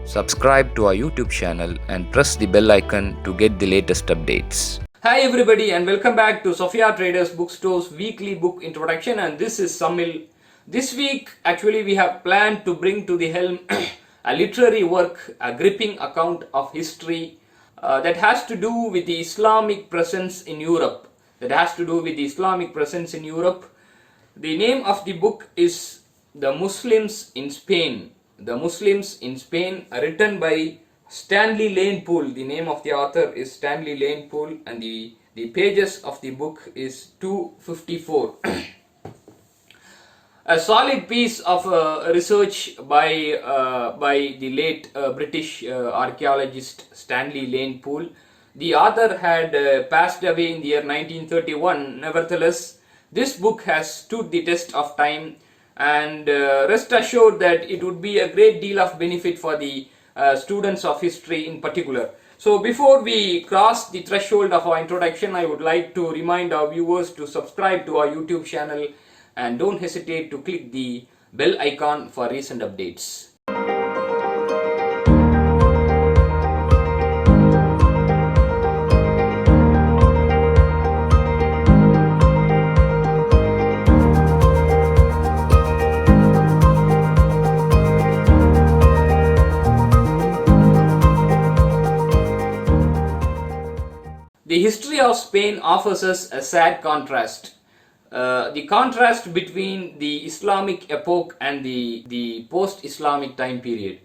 Subscribe to our YouTube channel and press the bell icon to get the latest updates. Hi everybody and welcome back to Safiyya Traders Bookstore's weekly book introduction, and this is Samil. This week actually we have planned to bring to the helm a literary work, a gripping account of history that has to do with the Islamic presence in Europe. The name of the book is The Muslims in Spain. The Muslims in Spain, written by Stanley Lane Poole. The name of the author is Stanley Lane Poole, and the pages of the book is 254. A solid piece of research by the late British archaeologist Stanley Lane Poole. The author had passed away in the year 1931. Nevertheless, this book has stood the test of time, and rest assured that it would be a great deal of benefit for the students of history in particular. So before we cross the threshold of our introduction, I would like to remind our viewers to subscribe to our YouTube channel and don't hesitate to click the bell icon for recent updates. The history of Spain offers us a sad contrast. The contrast between the Islamic epoch and the post-Islamic time period.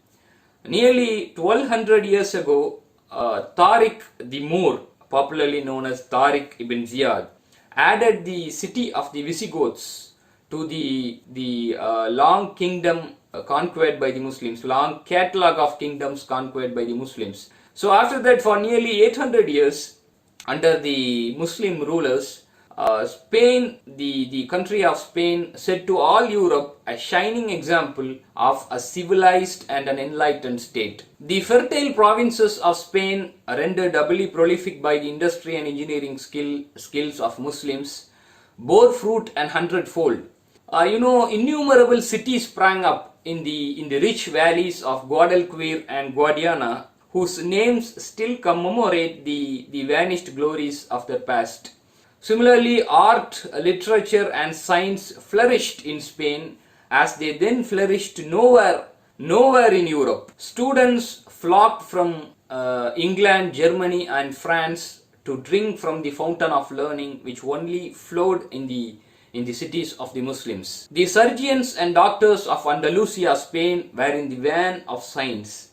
Nearly 1200 years ago, Tariq the Moor, popularly known as Tariq ibn Ziyad, added the city of the Visigoths to the long kingdom conquered by the Muslims, long catalogue of kingdoms conquered by the Muslims. So after that, for nearly 800 years, under the Muslim rulers, Spain, the country of Spain, set to all Europe a shining example of a civilized and an enlightened state. The fertile provinces of Spain, rendered doubly prolific by the industry and engineering skills of Muslims, bore fruit an hundredfold. Innumerable cities sprang up in the rich valleys of Guadalquivir and Guadiana, whose names still commemorate the vanished glories of their past. Similarly, art, literature and science flourished in Spain as they then flourished nowhere in Europe. Students flocked from England, Germany and France to drink from the fountain of learning which only flowed in the cities of the Muslims. The surgeons and doctors of Andalusia, Spain, were in the van of science.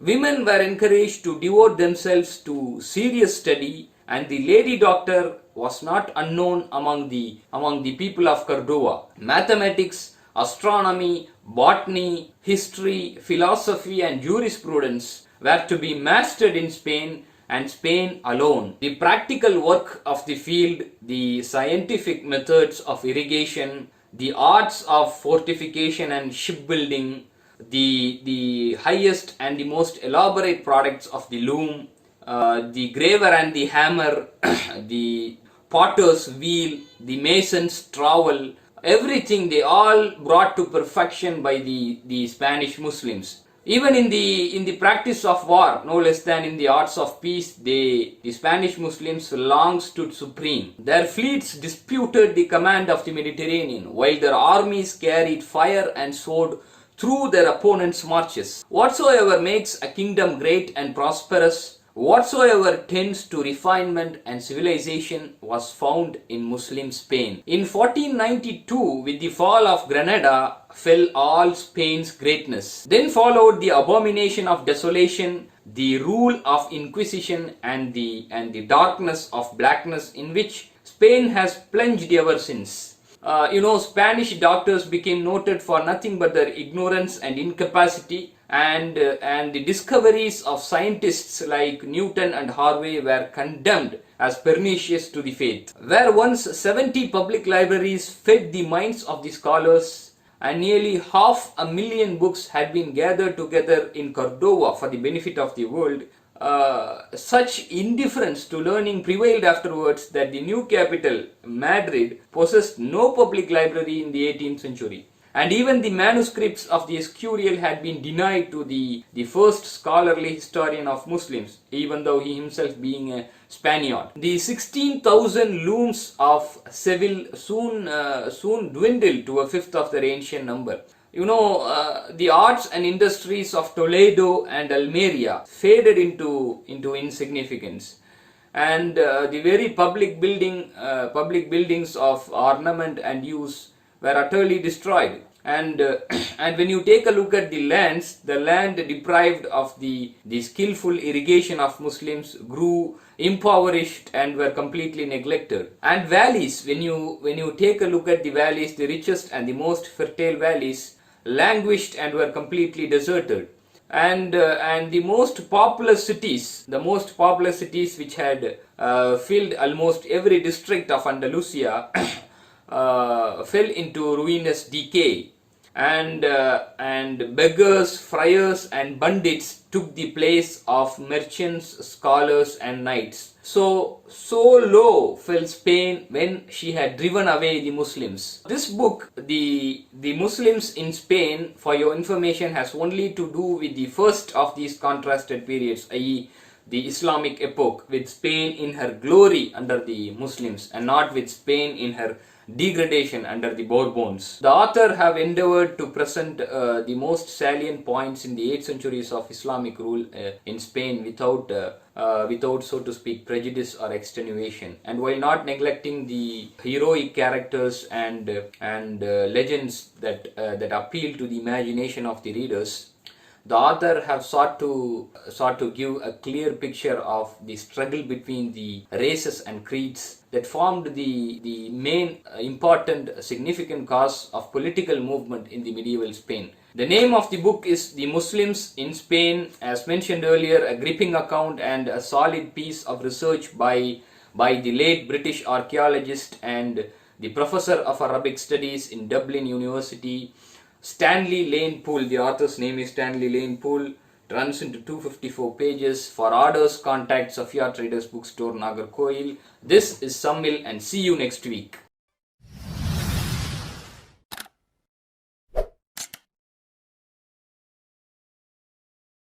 Women were encouraged to devote themselves to serious study, and the lady doctor was not unknown among the people of Cordova. Mathematics, astronomy, botany, history, philosophy and jurisprudence were to be mastered in Spain, and Spain alone. The practical work of the field, the scientific methods of irrigation, the arts of fortification and shipbuilding, the highest and the most elaborate products of the loom, the graver and the hammer, the potter's wheel, the mason's trowel, everything they all brought to perfection by the Spanish Muslims. Even in the practice of war, no less than in the arts of peace, the Spanish Muslims long stood supreme. Their fleets disputed the command of the Mediterranean, while their armies carried fire and sword through their opponents' marches. Whatsoever makes a kingdom great and prosperous, whatsoever tends to refinement and civilization, was found in Muslim Spain. In 1492, with the fall of Granada, fell all Spain's greatness. Then followed the abomination of desolation, the rule of Inquisition and the darkness of blackness in which Spain has plunged ever since. Spanish doctors became noted for nothing but their ignorance and incapacity, and the discoveries of scientists like Newton and Harvey were condemned as pernicious to the faith. Where once 70 public libraries fed the minds of the scholars, and nearly 500,000 books had been gathered together in Cordova for the benefit of the world, such indifference to learning prevailed afterwards that the new capital, Madrid, possessed no public library in the 18th century. And even the manuscripts of the Escurial had been denied to the first scholarly historian of Muslims, even though he himself being a Spaniard. The 16,000 looms of Seville soon dwindled to a fifth of their ancient number. The arts and industries of Toledo and Almeria faded into insignificance, and the very public buildings of ornament and use were utterly destroyed. And and when you take a look at the land deprived of the skillful irrigation of Muslims grew impoverished and were completely neglected. And valleys, when you take a look at the valleys, the richest and the most fertile valleys languished and were completely deserted. And the most populous cities which had filled almost every district of Andalusia fell into ruinous decay, and beggars, friars and bandits took the place of merchants, scholars and knights. So low fell Spain when she had driven away the Muslims. This book, the Muslims in Spain, for your information, has only to do with the first of these contrasted periods, i.e. the Islamic epoch, with Spain in her glory under the Muslims and not with Spain in her degradation under the Bourbons. The author have endeavored to present the most salient points in the 8 centuries of Islamic rule in Spain without, so to speak, prejudice or extenuation, and while not neglecting the heroic characters and legends that appeal to the imagination of the readers. The author have sought to give a clear picture of the struggle between the races and creeds that formed the main important significant cause of political movement in the medieval Spain. The name of the book is The Muslims in Spain, as mentioned earlier, a gripping account and a solid piece of research by the late British archaeologist and the professor of Arabic studies in Dublin University, Stanley Lane Poole. The author's name is Stanley Lane Poole. It runs into 254 pages. For orders, contact Safiyya Traders Bookstore, Nagarkoil. This is Sammil, and see you next week.